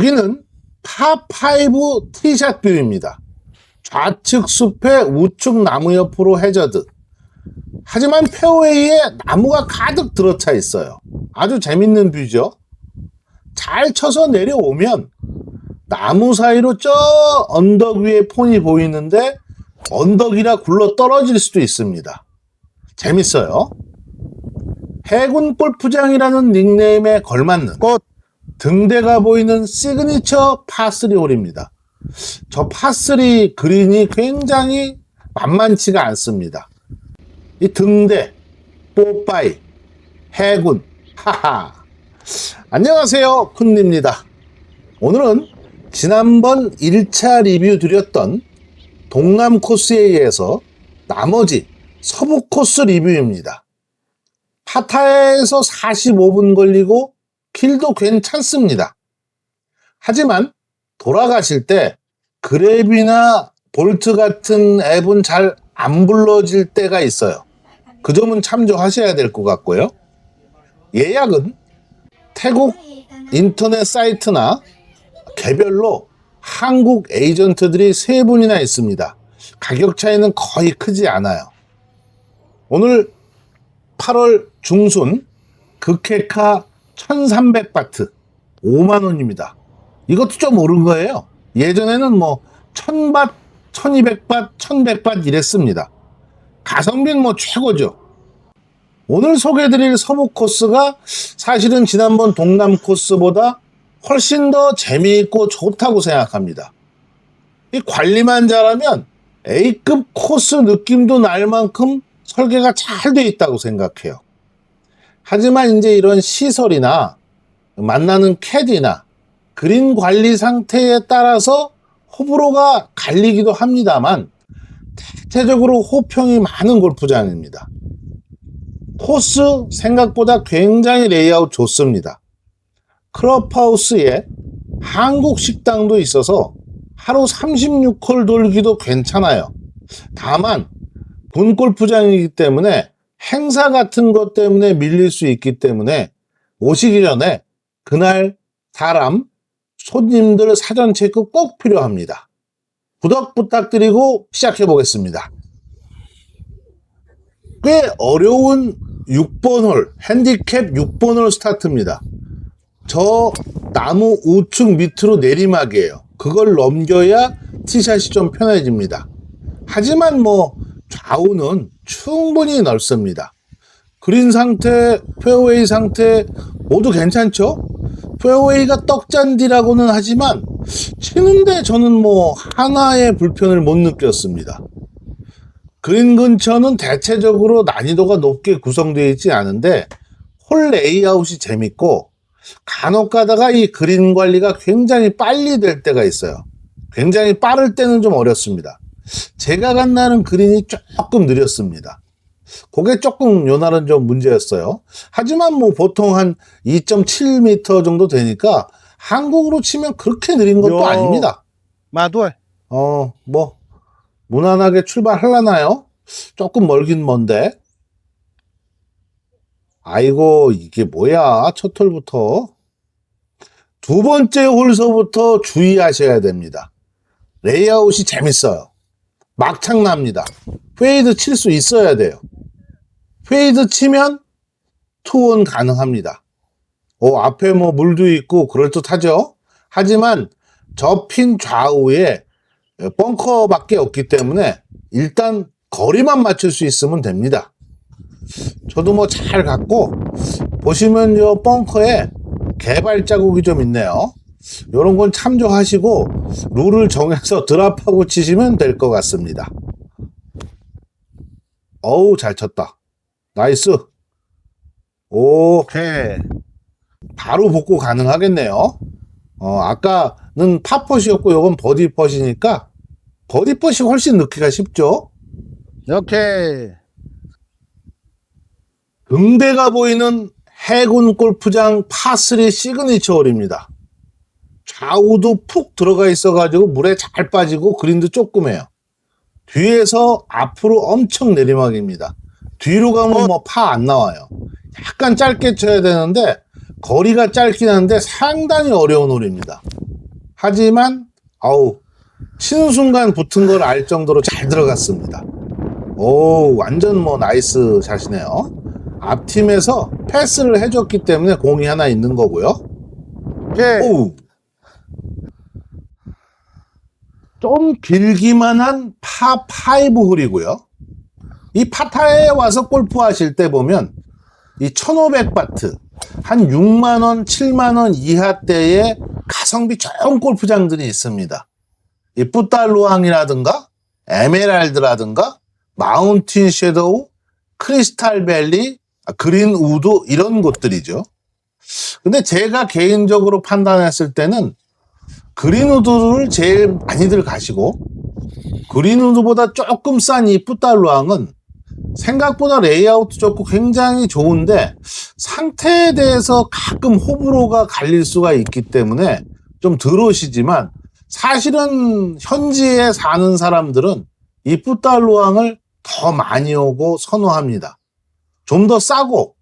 여기는 파5 티샷 뷰입니다. 좌측 숲에 우측 나무 옆으로 해저드. 하지만 페어웨이에 나무가 가득 들어차 있어요. 아주 재밌는 뷰죠. 잘 쳐서 내려오면 나무 사이로 저 언덕 위에 폰이 보이는데 언덕이라 굴러 떨어질 수도 있습니다. 재밌어요. 해군 골프장이라는 닉네임에 걸맞는 등대가 보이는 시그니처 파3 홀입니다. 저 파3 그린이 굉장히 만만치가 않습니다. 이 등대, 뽀빠이, 해군, 하하. 안녕하세요, 쿤입니다. 오늘은 지난번 1차 리뷰 드렸던 동남 코스에 의해서 나머지 서부 코스 리뷰입니다. 파타야에서 45분 걸리고 길도 괜찮습니다. 하지만 돌아가실 때 그랩이나 볼트 같은 앱은 잘 안 불러질 때가 있어요. 그 점은 참조하셔야 될 것 같고요. 예약은 태국 인터넷 사이트나 개별로 한국 에이전트들이 3분이나 있습니다. 가격 차이는 거의 크지 않아요. 오늘 8월 중순 극혜카 1300바트 5만원입니다. 이것도 좀 오른 거예요. 예전에는 뭐 1000바, 1200바, 1100바 이랬습니다. 가성비는 뭐 최고죠. 오늘 소개해드릴 서부 코스가 사실은 지난번 동남 코스보다 훨씬 더 재미있고 좋다고 생각합니다. 이 관리만 잘하면 A급 코스 느낌도 날 만큼 설계가 잘 돼 있다고 생각해요. 하지만 이제 이런 시설이나 만나는 캐디나 그린 관리 상태에 따라서 호불호가 갈리기도 합니다만 대체적으로 호평이 많은 골프장입니다. 코스 생각보다 굉장히 레이아웃 좋습니다. 클럽하우스에 한국 식당도 있어서 하루 36홀 돌기도 괜찮아요. 다만 군 골프장이기 때문에 행사 같은 것 때문에 밀릴 수 있기 때문에 오시기 전에 그날 사람, 손님들 사전 체크 꼭 필요합니다. 구독 부탁드리고 시작해 보겠습니다. 꽤 어려운 6번 홀, 핸디캡 6번 홀 스타트입니다. 저 나무 우측 밑으로 내리막이에요. 그걸 넘겨야 티샷이 좀 편해집니다. 하지만 뭐 좌우는 충분히 넓습니다. 그린 상태, 페어웨이 상태 모두 괜찮죠? 페어웨이가 떡잔디라고는 하지만 치는데 저는 뭐 하나의 불편을 못 느꼈습니다. 그린 근처는 대체적으로 난이도가 높게 구성되어 있지 않은데 홀 레이아웃이 재밌고 간혹 가다가 이 그린 관리가 굉장히 빨리 될 때가 있어요. 굉장히 빠를 때는 좀 어렵습니다. 제가 간 날은 그린이 조금 느렸습니다. 그게 조금 요날은 좀 문제였어요. 하지만 뭐 보통 한 2.7m 정도 되니까 한국으로 치면 그렇게 느린 것도 아닙니다. 마두알. 뭐 무난하게 출발하려나요? 조금 멀긴 먼데. 아이고 이게 뭐야, 첫 홀부터. 두 번째 홀서부터 주의하셔야 됩니다. 레이아웃이 재밌어요. 막창 납니다. 페이드 칠 수 있어야 돼요. 페이드 치면 투온 가능합니다. 앞에 뭐 물도 있고 그럴듯하죠. 하지만 저 핀 좌우에 벙커밖에 없기 때문에 일단 거리만 맞출 수 있으면 됩니다. 저도 뭐 잘 갔고, 보시면 요 벙커에 개발 자국이 좀 있네요. 요런 건 참조하시고 룰을 정해서 드랍하고 치시면 될 것 같습니다. 어우, 잘 쳤다. 나이스. 오케이. 바로 복구 가능하겠네요. 아까는 파펫이었고 요건 버디펫이니까 버디펫이 훨씬 넣기가 쉽죠. 오케이. 등대가 보이는 해군 골프장 파3 시그니처 홀입니다. 좌우도 푹 들어가 있어가지고 물에 잘 빠지고 그린도 조그매요. 뒤에서 앞으로 엄청 내리막입니다. 뒤로 가면 뭐 파 안 나와요. 약간 짧게 쳐야 되는데 거리가 짧긴 한데 상당히 어려운 홀입니다. 하지만 아우 치는 순간 붙은 걸 알 정도로 잘 들어갔습니다. 오, 완전 뭐 나이스 샷이네요. 앞팀에서 패스를 해줬기 때문에 공이 하나 있는 거고요. 오케이. 오, 좀 길기만 한 파5 홀이고요. 이 파타에 와서 골프 하실 때 보면 이 1500바트 한 6만원, 7만원 이하대의 가성비 좋은 골프장들이 있습니다. 이 뿌달루앙이라든가 에메랄드라든가 마운틴 섀도우, 크리스탈 밸리, 그린 우드 이런 곳들이죠. 근데 제가 개인적으로 판단했을 때는 그린 우드를 제일 많이들 가시고 그린 우드보다 조금 싼 이 뿌달루앙은 생각보다 레이아웃 좋고 굉장히 좋은데 상태에 대해서 가끔 호불호가 갈릴 수가 있기 때문에 좀 덜 오시지만 사실은 현지에 사는 사람들은 이 뿌달루앙을 더 많이 오고 선호합니다. 좀 더 싸고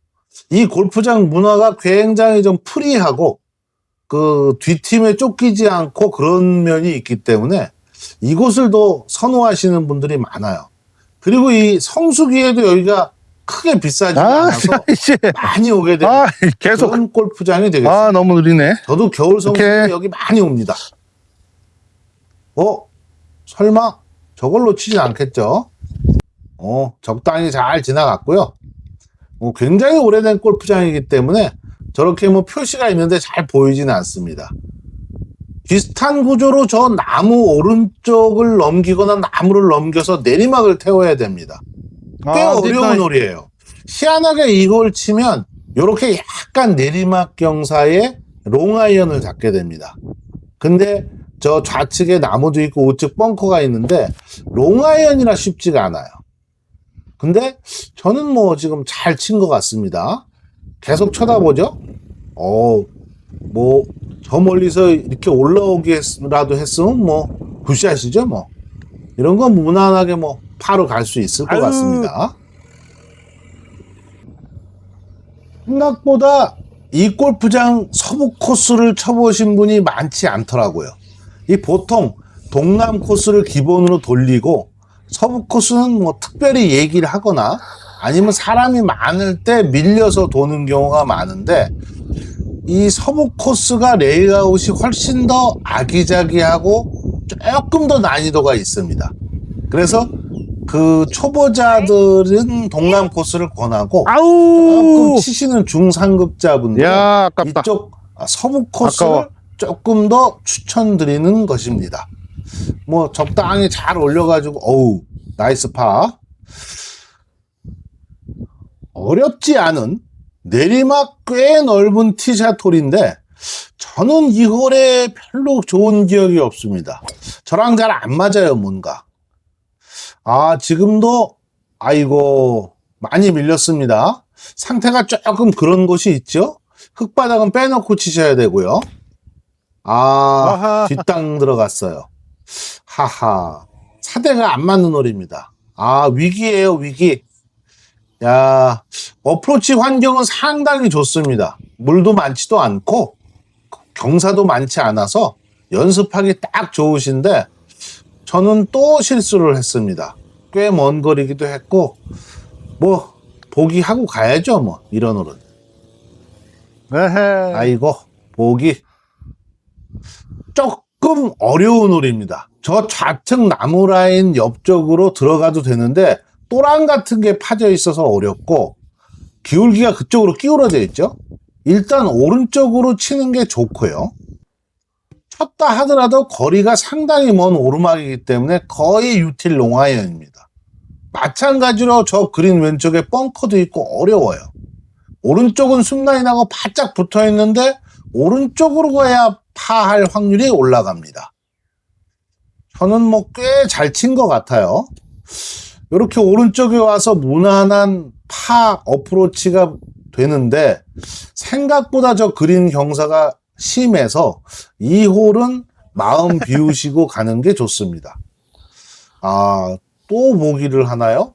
이 골프장 문화가 굉장히 좀 프리하고 그 뒷팀에 쫓기지 않고 그런 면이 있기 때문에 이곳을 더 선호하시는 분들이 많아요. 그리고 이 성수기에도 여기가 크게 비싸지 않아서 이제. 많이 오게 되는 계속. 그런 골프장이 되겠습니다. 너무 느리네. 저도 겨울 성수기 오케이. 여기 많이 옵니다. 설마 저걸 놓치진 않겠죠? 적당히 잘 지나갔고요. 굉장히 오래된 골프장이기 때문에 저렇게 뭐 표시가 있는데 잘 보이지는 않습니다. 비슷한 구조로 저 나무 오른쪽을 넘기거나 나무를 넘겨서 내리막을 태워야 됩니다. 꽤 어려운 홀이에요. 희한하게 이걸 치면 이렇게 약간 내리막 경사에 롱아이언을 잡게 됩니다. 근데 저 좌측에 나무도 있고 우측 벙커가 있는데 롱아이언이라 쉽지가 않아요. 근데 저는 뭐 지금 잘 친 것 같습니다. 계속 쳐다보죠. 뭐 저 멀리서 이렇게 올라오기라도 했으면 뭐 굿샷이죠 뭐. 이런 건 무난하게 뭐 파로 갈 수 있을 것 같습니다. 생각보다 이 골프장 서부 코스를 쳐보신 분이 많지 않더라고요. 이 보통 동남 코스를 기본으로 돌리고 서부 코스는 뭐 특별히 얘기를 하거나 아니면 사람이 많을 때 밀려서 도는 경우가 많은데 이 서부 코스가 레이아웃이 훨씬 더 아기자기하고 조금 더 난이도가 있습니다. 그래서 그 초보자들은 동남 코스를 권하고 조금 치시는 중상급자분들은 아깝다. 이쪽 서부 코스를 조금 더 추천드리는 것입니다. 뭐 적당히 잘 올려가지고 나이스 파. 어렵지 않은 내리막 꽤 넓은 티샷 홀인데 저는 이 홀에 별로 좋은 기억이 없습니다. 저랑 잘 안 맞아요 뭔가. 지금도 많이 밀렸습니다. 상태가 조금 그런 곳이 있죠. 흙바닥은 빼놓고 치셔야 되고요. 뒷땅 들어갔어요. 하하. 사대가 안 맞는 홀입니다. 위기예요 위기. 어프로치 환경은 상당히 좋습니다. 물도 많지도 않고 경사도 많지 않아서 연습하기 딱 좋으신데 저는 또 실수를 했습니다. 꽤 먼 거리기도 했고 뭐 보기하고 가야죠 뭐 이런 홀은. 보기. 조금 어려운 홀입니다. 저 좌측 나무 라인 옆쪽으로 들어가도 되는데 또랑 같은 게 파져 있어서 어렵고 기울기가 그쪽으로 기울어져 있죠. 일단 오른쪽으로 치는 게 좋고요. 쳤다 하더라도 거리가 상당히 먼 오르막이기 때문에 거의 유틸 롱아이언입니다. 마찬가지로 저 그린 왼쪽에 벙커도 있고 어려워요. 오른쪽은 숲라인하고 바짝 붙어 있는데 오른쪽으로 가야 파할 확률이 올라갑니다. 저는 뭐 꽤 잘 친 것 같아요. 이렇게 오른쪽에 와서 무난한 파 어프로치가 되는데 생각보다 저 그린 경사가 심해서 이 홀은 마음 비우시고 가는 게 좋습니다. 또 보기를 하나요?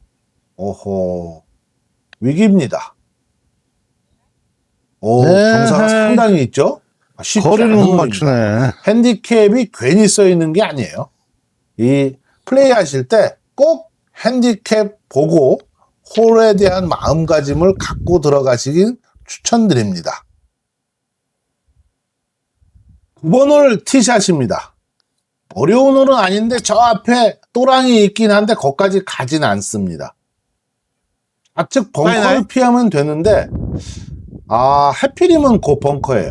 위기입니다. 경사가 상당히 있죠? 쉽지 거리를 않은 못 홀입니다. 맞추네. 핸디캡이 괜히 써 있는 게 아니에요. 이 플레이 하실 때 꼭 핸디캡 보고 홀에 대한 마음가짐을 갖고 들어가시길 추천드립니다. 9번 홀 티샷입니다. 어려운 홀은 아닌데 저 앞에 또랑이 있긴 한데 거기까지 가진 않습니다. 좌측 벙커를 나이나이? 피하면 되는데 하필이면 그 벙커예요.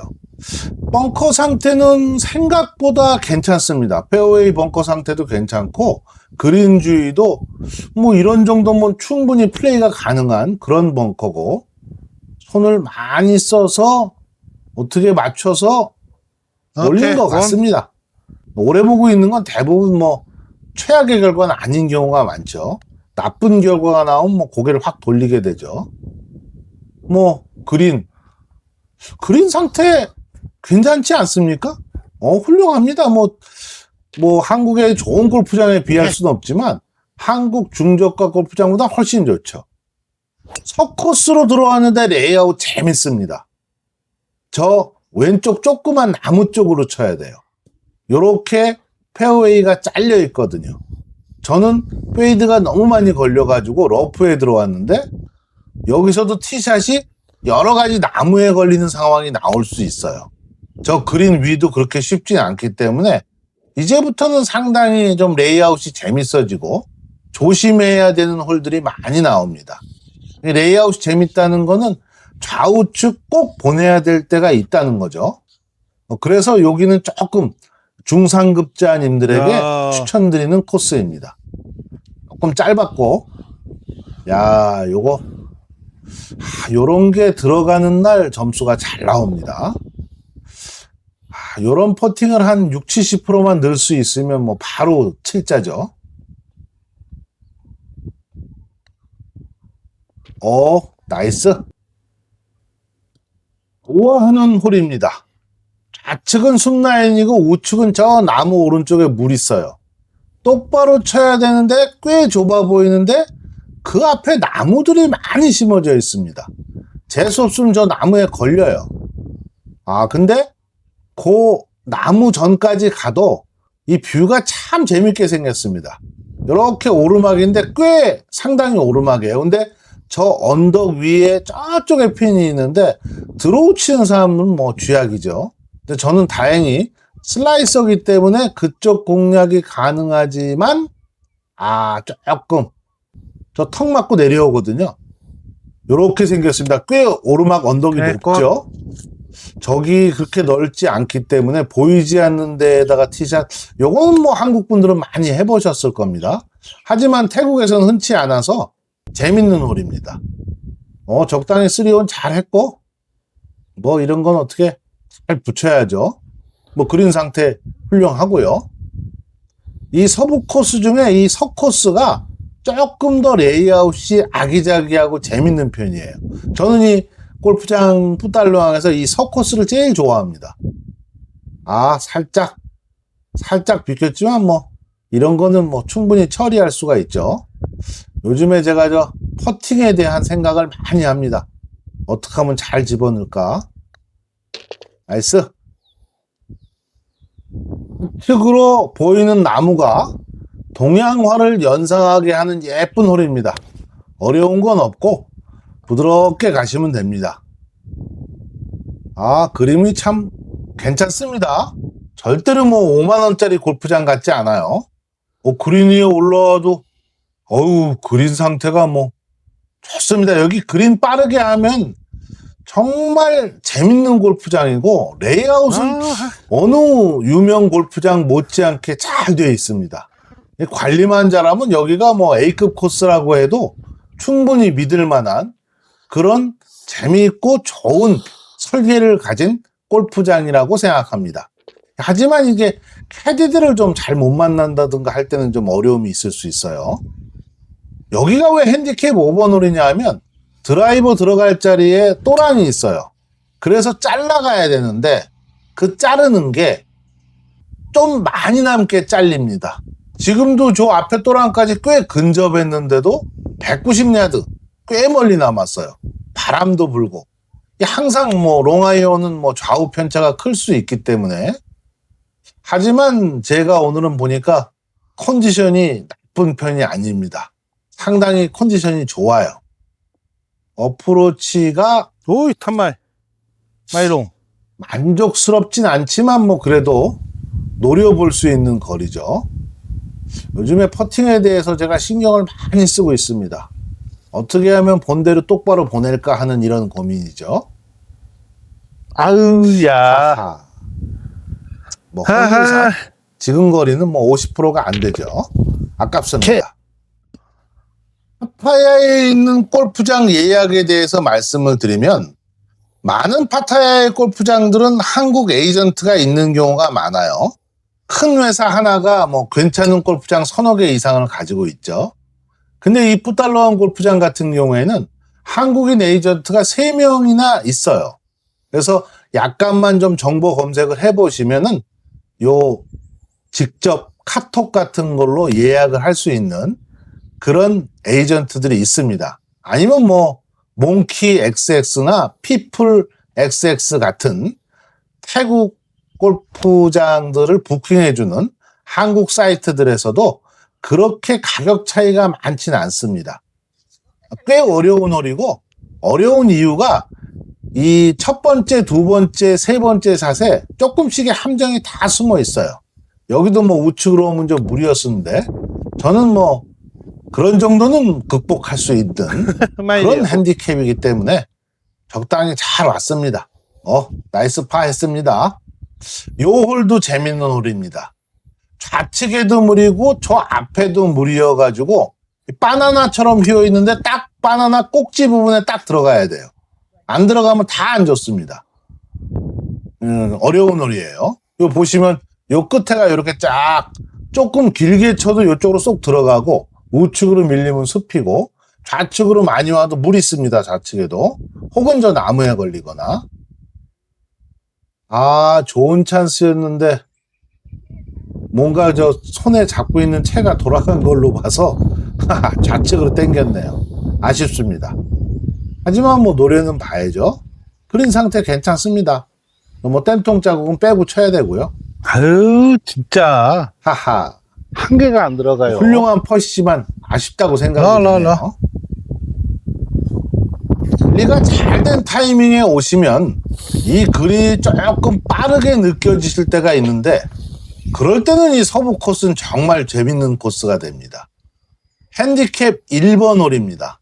벙커 상태는 생각보다 괜찮습니다. 페어웨이 벙커 상태도 괜찮고 그린 주위도 뭐 이런 정도면 충분히 플레이가 가능한 그런 벙커고 손을 많이 써서 어떻게 맞춰서 올린 오케이, 것 원. 같습니다. 오래 보고 있는 건 대부분 뭐 최악의 결과는 아닌 경우가 많죠. 나쁜 결과가 나오면 뭐 고개를 확 돌리게 되죠. 뭐 그린 상태 괜찮지 않습니까? 훌륭합니다. 뭐 한국의 좋은 골프장에 비할 수는 없지만 한국 중저가 골프장보다 훨씬 좋죠. 서코스로 들어왔는데 레이아웃 재밌습니다. 저 왼쪽 조그만 나무 쪽으로 쳐야 돼요. 요렇게 페어웨이가 잘려 있거든요. 저는 페이드가 너무 많이 걸려가지고 러프에 들어왔는데 여기서도 티샷이 여러 가지 나무에 걸리는 상황이 나올 수 있어요. 저 그린 위도 그렇게 쉽지 않기 때문에 이제부터는 상당히 좀 레이아웃이 재밌어지고 조심해야 되는 홀들이 많이 나옵니다. 레이아웃이 재밌다는 거는 좌우측 꼭 보내야 될 때가 있다는 거죠. 그래서 여기는 조금 중상급자님들에게 야. 추천드리는 코스입니다. 조금 짧았고, 요런 게 들어가는 날 점수가 잘 나옵니다. 요런 퍼팅을 한 60, 70%만 넣을 수 있으면 뭐 바로 7자죠. 나이스. 좋아하는 홀입니다. 좌측은 숲라인이고 우측은 저 나무 오른쪽에 물 있어요. 똑바로 쳐야 되는데 꽤 좁아 보이는데 그 앞에 나무들이 많이 심어져 있습니다. 재수 없으면 저 나무에 걸려요. 근데 그 나무 전까지 가도 이 뷰가 참 재밌게 생겼습니다. 이렇게 오르막인데 꽤 상당히 오르막이에요. 근데 저 언덕 위에 저쪽에 핀이 있는데 드로우 치는 사람은 뭐 쥐약이죠. 근데 저는 다행히 슬라이서기 때문에 그쪽 공략이 가능하지만 조금 저 턱 맞고 내려오거든요. 이렇게 생겼습니다. 꽤 오르막 언덕이 네, 높죠. 저기 그렇게 넓지 않기 때문에 보이지 않는 데에다가 티샷, 요거는 뭐 한국 분들은 많이 해보셨을 겁니다. 하지만 태국에서는 흔치 않아서 재밌는 홀입니다. 적당히 3온 잘 했고, 뭐 이런 건 어떻게 잘 붙여야죠. 뭐 그린 상태 훌륭하고요. 이 서부 코스 중에 이 서코스가 조금 더 레이아웃이 아기자기하고 재밌는 편이에요. 저는 이 골프장 푸달로항에서 이 서코스를 제일 좋아합니다. 살짝 비켰지만 뭐 이런 거는 뭐 충분히 처리할 수가 있죠. 요즘에 제가 저 퍼팅에 대한 생각을 많이 합니다. 어떻게 하면 잘 집어넣을까? 나이스. 측으로 보이는 나무가 동양화를 연상하게 하는 예쁜 홀입니다. 어려운 건 없고 부드럽게 가시면 됩니다. 그림이 참 괜찮습니다. 절대로 뭐 5만원짜리 골프장 같지 않아요. 그린 위에 올라와도 그린 상태가 뭐 좋습니다. 여기 그린 빠르게 하면 정말 재밌는 골프장이고 레이아웃은 어느 유명 골프장 못지않게 잘 되어 있습니다. 관리만 잘하면 여기가 뭐 A급 코스라고 해도 충분히 믿을 만한 그런 재미있고 좋은 설계를 가진 골프장이라고 생각합니다. 하지만 이게 캐디들을 좀 잘 못 만난다든가 할 때는 좀 어려움이 있을 수 있어요. 여기가 왜 핸디캡 5번 홀이냐 하면 드라이버 들어갈 자리에 또랑이 있어요. 그래서 잘라가야 되는데 그 자르는 게 좀 많이 남게 잘립니다. 지금도 저 앞에 또랑까지 꽤 근접했는데도 190야드 꽤 멀리 남았어요. 바람도 불고. 항상 뭐 롱아이언은 뭐 좌우 편차가 클 수 있기 때문에. 하지만 제가 오늘은 보니까 컨디션이 나쁜 편이 아닙니다. 상당히 컨디션이 좋아요. 어프로치가 오이, 탄말. 마이롱. 만족스럽진 않지만 뭐 그래도 노려볼 수 있는 거리죠. 요즘에 퍼팅에 대해서 제가 신경을 많이 쓰고 있습니다. 어떻게 하면 본대로 똑바로 보낼까 하는 이런 고민이죠. 아으, 야. 하하. 뭐 하하. 지금 거리는 뭐 50%가 안 되죠. 아깝습니다. 파타야에 있는 골프장 예약에 대해서 말씀을 드리면 많은 파타야의 골프장들은 한국 에이전트가 있는 경우가 많아요. 큰 회사 하나가 뭐 괜찮은 골프장 서너 개 이상을 가지고 있죠. 근데 이 푸달러원 골프장 같은 경우에는 한국인 에이전트가 3명이나 있어요. 그래서 약간만 좀 정보 검색을 해보시면은 요 직접 카톡 같은 걸로 예약을 할 수 있는 그런 에이전트들이 있습니다. 아니면 뭐 몽키 XX나 피플 XX 같은 태국 골프장들을 부킹해주는 한국 사이트들에서도 그렇게 가격 차이가 많지는 않습니다. 꽤 어려운 홀이고, 어려운 이유가 이 첫 번째, 두 번째, 세 번째 샷에 조금씩의 함정이 다 숨어 있어요. 여기도 뭐 우측으로 오면 좀 무리였었는데, 저는 뭐 그런 정도는 극복할 수 있는 그런 핸디캡이기 때문에 적당히 잘 왔습니다. 나이스 파 했습니다. 요 홀도 재밌는 홀입니다. 좌측에도 물이고 저 앞에도 물이어가지고 바나나처럼 휘어있는데 딱 바나나 꼭지 부분에 딱 들어가야 돼요. 안 들어가면 다 안 좋습니다. 어려운 홀이에요. 요 보시면 요 끝에가 이렇게 쫙 조금 길게 쳐도 이쪽으로 쏙 들어가고 우측으로 밀리면 숲이고 좌측으로 많이 와도 물 있습니다. 좌측에도. 혹은 저 나무에 걸리거나. 좋은 찬스였는데 뭔가 저 손에 잡고 있는 채가 돌아간 걸로 봐서 좌측으로 당겼네요. 아쉽습니다. 하지만 뭐 노래는 봐야죠. 그린 상태 괜찮습니다. 뭐 땜통 자국은 빼고 쳐야 되고요. 아유, 진짜. 하하. 한 개가 안 들어가요. 훌륭한 퍼시지만 아쉽다고 생각이 드네요. 리가 잘 된 타이밍에 오시면 이 글이 조금 빠르게 느껴지실 때가 있는데 그럴 때는 이 서부 코스는 정말 재밌는 코스가 됩니다. 핸디캡 1번 홀입니다.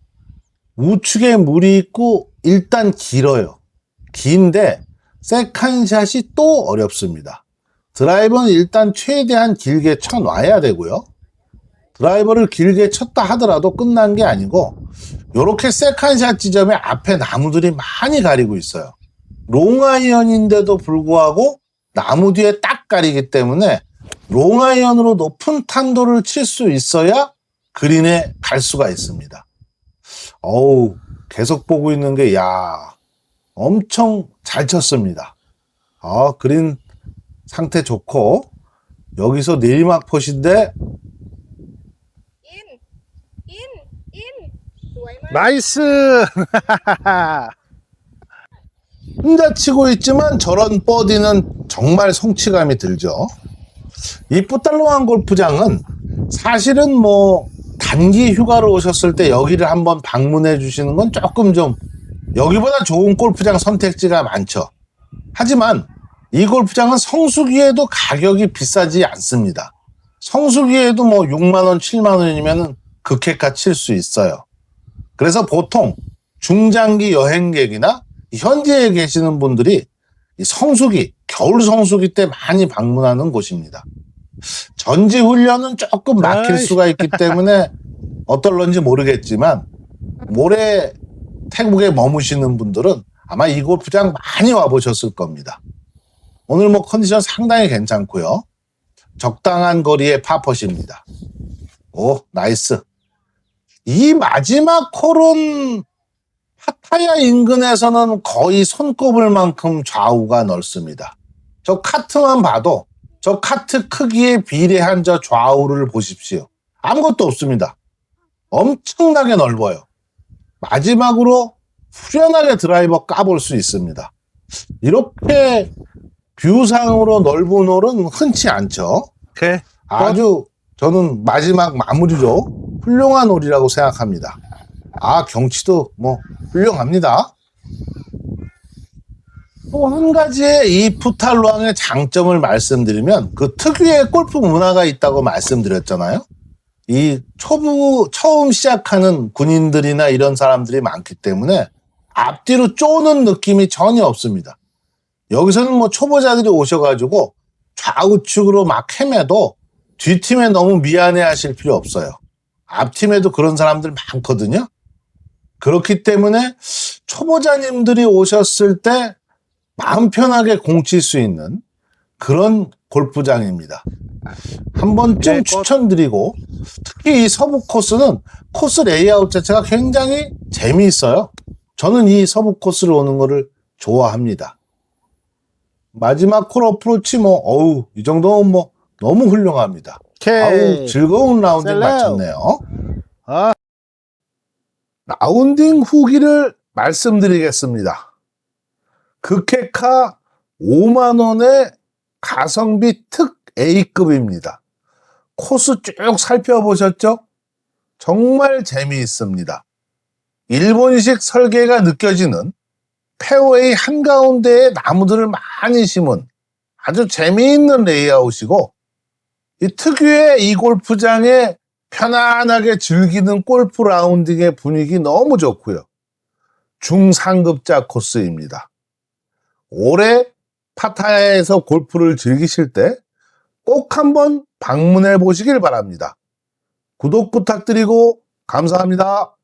우측에 물이 있고 일단 길어요. 긴데 세컨샷이 또 어렵습니다. 드라이버는 일단 최대한 길게 쳐놔야 되고요. 드라이버를 길게 쳤다 하더라도 끝난 게 아니고 요렇게 세컨샷 지점에 앞에 나무들이 많이 가리고 있어요. 롱아이언인데도 불구하고 나무 뒤에 딱 가리기 때문에 롱아이언으로 높은 탄도를 칠 수 있어야 그린에 갈 수가 있습니다. 계속 보고 있는 게 엄청 잘 쳤습니다. 그린 상태 좋고 여기서 내리막 컷인데 나이스. 혼자 치고 있지만 저런 버디는 정말 성취감이 들죠. 이 푸달로한 골프장은 사실은 뭐 단기 휴가로 오셨을 때 여기를 한번 방문해 주시는 건 조금 좀 여기보다 좋은 골프장 선택지가 많죠. 하지만 이 골프장은 성수기에도 가격이 비싸지 않습니다. 성수기에도 뭐 6만 원, 7만 원이면 극회가 칠 수 있어요. 그래서 보통 중장기 여행객이나 현지에 계시는 분들이 이 성수기, 겨울 성수기 때 많이 방문하는 곳입니다. 전지 훈련은 조금 막힐 수가 있기 때문에 어떨런지 모르겠지만 모레 태국에 머무시는 분들은 아마 이 골프장 많이 와보셨을 겁니다. 오늘 뭐 컨디션 상당히 괜찮고요. 적당한 거리의 파펫입니다. 나이스. 이 마지막 홀은 파타야 인근에서는 거의 손꼽을 만큼 좌우가 넓습니다. 저 카트만 봐도 저 카트 크기에 비례한 저 좌우를 보십시오. 아무것도 없습니다. 엄청나게 넓어요. 마지막으로 후련하게 드라이버 까볼 수 있습니다. 이렇게 뷰상으로 넓은 홀은 흔치 않죠. 오케이. 아주 저는 마지막 마무리로 훌륭한 홀이라고 생각합니다. 아, 경치도 뭐 훌륭합니다. 또 한 가지의 이 푸탈루앙의 장점을 말씀드리면 그 특유의 골프 문화가 있다고 말씀드렸잖아요. 이 처음 시작하는 군인들이나 이런 사람들이 많기 때문에 앞뒤로 쪼는 느낌이 전혀 없습니다. 여기서는 뭐 초보자들이 오셔가지고 좌우측으로 막 헤매도 뒷팀에 너무 미안해 하실 필요 없어요. 앞팀에도 그런 사람들 많거든요. 그렇기 때문에 초보자님들이 오셨을 때 마음 편하게 공 칠 수 있는 그런 골프장입니다. 한 번쯤 네, 추천드리고, 특히 이 서부 코스는 코스 레이아웃 자체가 굉장히 재미있어요. 저는 이 서부 코스를 오는 거를 좋아합니다. 마지막 콜 어프로치 이 정도면 너무 훌륭합니다. 오케이. 즐거운 라운딩 셀럽. 마쳤네요. 아, 라운딩 후기를 말씀드리겠습니다. 극회카 5만원의 가성비 특 A급입니다. 코스 쭉 살펴보셨죠? 정말 재미있습니다. 일본식 설계가 느껴지는 페어웨이 한가운데에 나무들을 많이 심은 아주 재미있는 레이아웃이고, 이 특유의 이 골프장에 편안하게 즐기는 골프 라운딩의 분위기 너무 좋고요. 중상급자 코스입니다. 올해 파타야에서 골프를 즐기실 때 꼭 한번 방문해 보시길 바랍니다. 구독 부탁드리고 감사합니다.